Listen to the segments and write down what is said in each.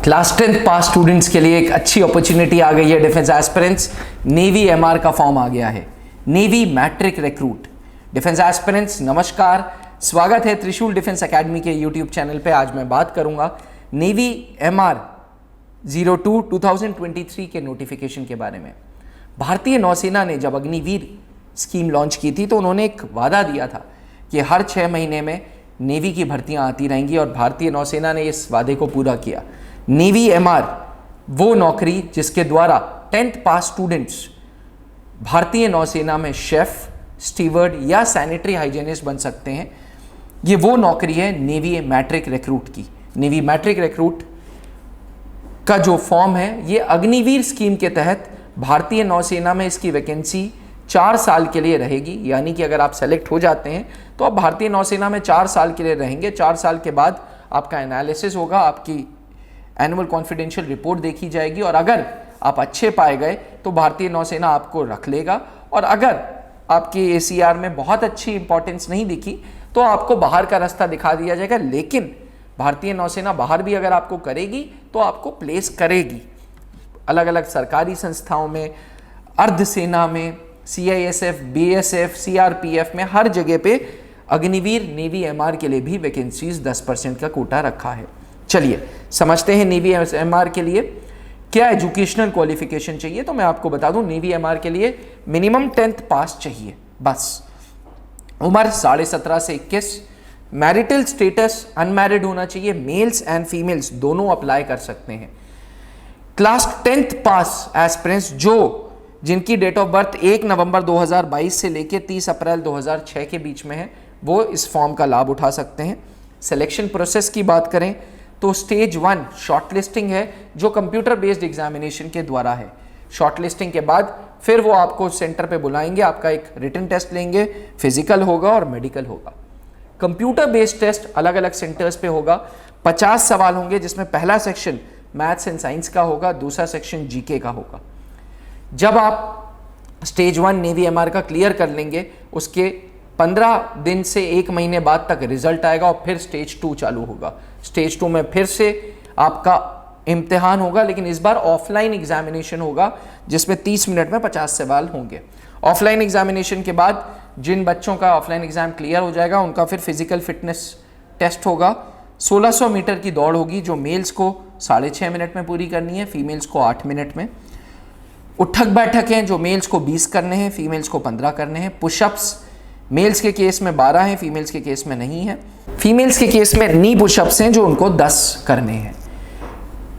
Class 10th पास students के लिए एक अच्छी अपॉर्चुनिटी आ गई है। डिफेंस एस्पिरेंट्स नेवी एमआर का फॉर्म आ गया है, navy matric recruit. Defence aspirants नमस्कार, स्वागत है त्रिशूल डिफेंस एकेडमी के यूट्यूब चैनल पे। आज मैं बात करूंगा नेवी एमआर 02 2023 के नोटिफिकेशन के बारे में। भारतीय नौसेना ने जब अग्निवीर स्कीम लॉन्च की थी तो उन्होंने एक वादा दिया था कि हर 6 महीने में नेवी की भर्तियां आती रहेंगी और भारतीय नौसेना ने इस वादे को पूरा किया। नेवी एमआर वो नौकरी जिसके द्वारा 10th पास स्टूडेंट्स भारतीय नौसेना में शेफ, स्टीवर्ड या सैनिटरी हाइजीनिस्ट बन सकते हैं। ये वो नौकरी है नेवी मैट्रिक रिक्रूट की। नेवी मैट्रिक रिक्रूट का जो फॉर्म है ये अग्निवीर स्कीम के तहत भारतीय नौसेना में इसकी वैकेंसी 4 साल के लिए रहेगी। यानी कि अगर आप सेलेक्ट हो जाते हैं तो आप भारतीय नौसेना में 4 साल के लिए रहेंगे। 4 साल के बाद आपका एनालिसिस होगा, आपकी एनुअल कॉन्फिडेंशियल रिपोर्ट देखी जाएगी और अगर आप अच्छे पाए गए तो भारतीय नौसेना आपको रख लेगा और अगर आपकी एसीआर में बहुत अच्छी इंपॉर्टेंस नहीं दिखी तो आपको बाहर का रास्ता दिखा दिया जाएगा। लेकिन भारतीय नौसेना बाहर भी अगर आपको करेगी तो आपको प्लेस करेगी अलग अलग सरकारी संस्थाओं में, अर्धसेना में, सीआईएसएफ, बीएसएफ, सीआरपीएफ में, हर जगह पे अग्निवीर नेवी एमआर के लिए भी वैकेंसीज 10% का कोटा रखा है। चलिए समझते हैं नेवी एमआर के लिए क्या एजुकेशनल क्वालिफिकेशन चाहिए। तो मैं आपको बता दूं नेवी एमआर के लिए मिनिमम 10th पास चाहिए बस। उम्र 17.5 से 21, मैरिटल स्टेटस अनमैरिड होना चाहिए। मेल्स एंड फीमेल्स दोनों अप्लाई कर सकते हैं। क्लास 10th पास एस्पिरेंट्स जिनकी डेट ऑफ बर्थ 1 नवंबर 2022 से लेकर 30 अप्रैल 2006 के बीच में है वो इस फॉर्म का लाभ उठा सकते हैं। सिलेक्शन प्रोसेस की बात करें तो स्टेज 1 शॉर्टलिस्टिंग है जो कंप्यूटर बेस्ड एग्जामिनेशन के द्वारा है। शॉर्टलिस्टिंग के बाद फिर वो आपको सेंटर पे बुलाएंगे, आपका एक रिटन टेस्ट लेंगे, फिजिकल होगा और मेडिकल होगा। कंप्यूटर बेस्ड टेस्ट अलग अलग सेंटर्स पे होगा। 50 सवाल होंगे जिसमें पहला सेक्शन मैथ्स एंड साइंस का होगा, दूसरा सेक्शन जीके का होगा। जब आप स्टेज 1 नेवी एमआर का क्लियर कर लेंगे उसके 15 दिन से 1 महीने बाद तक रिजल्ट आएगा और फिर स्टेज 2 चालू होगा। स्टेज 2 में फिर से आपका इम्तिहान होगा, लेकिन इस बार ऑफलाइन एग्जामिनेशन होगा जिसमें 30 मिनट में 50 सवाल होंगे। ऑफलाइन एग्जामिनेशन के बाद जिन बच्चों का ऑफलाइन एग्जाम क्लियर हो जाएगा उनका फिर फिजिकल फिटनेस टेस्ट होगा। 1600 मीटर की दौड़ होगी जो मेल्स को 6.5 मिनट में पूरी करनी है, फीमेल्स को 8 मिनट में। उठक बैठक हैं जो मेल्स को 20 करने हैं, फीमेल्स को 15 करने हैं। पुशअप्स मेल्स के केस में 12 हैं, फीमेल्स के केस में नहीं है। फीमेल्स के केस में नी पुशअप्स हैं जो उनको 10 करने हैं।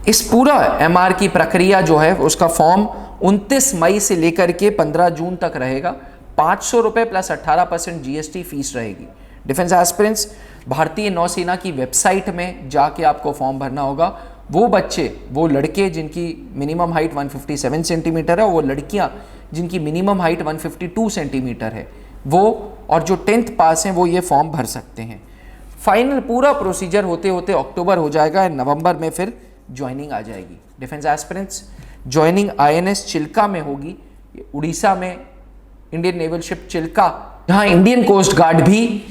इस पूरा एमआर की प्रक्रिया जो है उसका फॉर्म 29 मई से लेकर के 15 जून तक रहेगा। 500 रुपये प्लस 18% जीएसटी फीस रहेगी। डिफेंस एस्पिरेंट्स भारतीय नौसेना की वेबसाइट में जाके आपको फॉर्म भरना होगा। वो बच्चे, वो लड़के जिनकी मिनिमम हाइट 157 सेंटीमीटर है और वो लड़कियां जिनकी मिनिमम हाइट 152 सेंटीमीटर है वो और जो 10th पास हैं वो ये फॉर्म भर सकते हैं। फाइनल पूरा प्रोसीजर होते होते अक्टूबर हो जाएगा, नवंबर में फिर ज्वाइनिंग आ जाएगी। Defence aspirants joining INS Chilka में होगी, उड़ीसा में इंडियन नेवल शिप चिल्का, जहां इंडियन कोस्ट गार्ड भी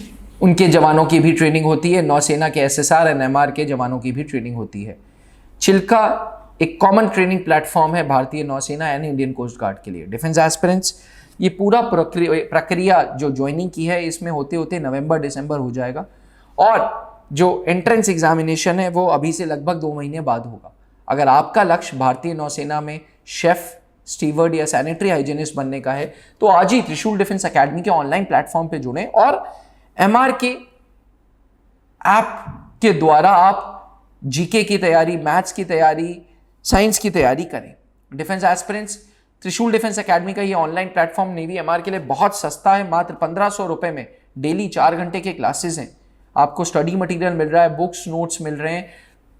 उनके जवानों की भी ट्रेनिंग होती है, नौसेना के एसएसआर एंड एमआर के जवानों की भी ट्रेनिंग होती है। चिल्का एक कॉमन ट्रेनिंग प्लेटफॉर्म है भारतीय नौसेना एंड इंडियन कोस्ट गार्ड के लिए। डिफेंस एस्पिरेंट्स ये पूरा प्रक्रिया जो ज्वाइनिंग की है इसमें होते होते नवंबर दिसंबर हो जाएगा और जो एंट्रेंस एग्जामिनेशन है वो अभी से लगभग 2 महीने बाद होगा। अगर आपका लक्ष्य भारतीय नौसेना में शेफ, स्टीवर्ड या सैनिटरी हाइजीनिस्ट बनने का है तो आज ही त्रिशूल डिफेंस एकेडमी के ऑनलाइन प्लेटफॉर्म पे जुड़ें और एमआर के ऐप के द्वारा आप जीके की तैयारी, मैथ्स की तैयारी, साइंस की तैयारी करें। डिफेंस एस्पिरेंट्स त्रिशूल डिफेंस एकेडमी का ये ऑनलाइन प्लेटफॉर्म नेवी एमआर के लिए बहुत सस्ता है। मात्र 1500 रुपए में डेली 4 घंटे के क्लासेस हैं। आपको स्टडी मटेरियल मिल रहा है, बुक्स, नोट्स मिल रहे हैं,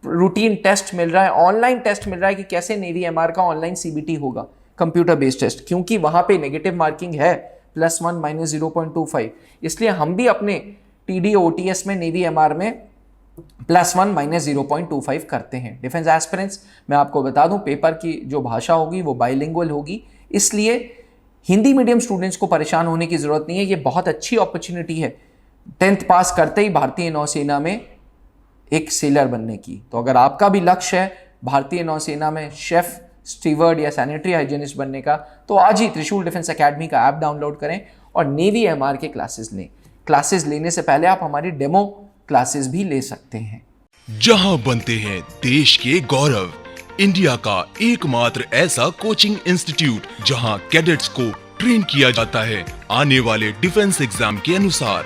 रूटीन टेस्ट मिल रहा है, ऑनलाइन टेस्ट मिल रहा है कि कैसे नेवी एमआर का ऑनलाइन सीबीटी होगा, कंप्यूटर बेस्ड टेस्ट, क्योंकि वहां पे नेगेटिव मार्किंग है +1 -0.25। इसलिए हम भी अपने टीडी ओटीएस में नेवी एमआर में +1 -0.25 करते हैं। डिफेंस एस्पिरेंट्स मैं आपको बता दूं पेपर की जो भाषा होगी वो बाइलिंगुअल होगी, इसलिए हिंदी मीडियम स्टूडेंट्स को परेशान होने की जरूरत नहीं है। ये बहुत अच्छी अपॉर्चुनिटी है 10th पास करते ही भारतीय नौसेना में एक सेलर बनने की। तो अगर आपका भी लक्ष्य है भारतीय नौसेना में शेफ, स्टीवर्ड या सैनिटरी हाइजीनिस्ट बनने का, तो आज ही त्रिशूल डिफेंस एकेडमी का ऐप डाउनलोड करें और नेवी एमआर के क्लासेस लें। क्लासेस लेने से पहले आप हमारी डेमो क्लासेस भी ले सकते हैं। जहां बनते हैं देश के गौरव, इंडिया का एकमात्र ऐसा कोचिंग इंस्टीट्यूट जहां कैडेट्स को ट्रेन किया जाता है आने वाले डिफेंस एग्जाम के अनुसार।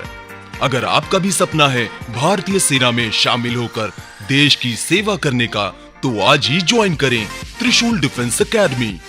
अगर आपका भी सपना है भारतीय सेना में शामिल होकर देश की सेवा करने का, तो आज ही ज्वाइन करें त्रिशूल डिफेंस एकेडमी।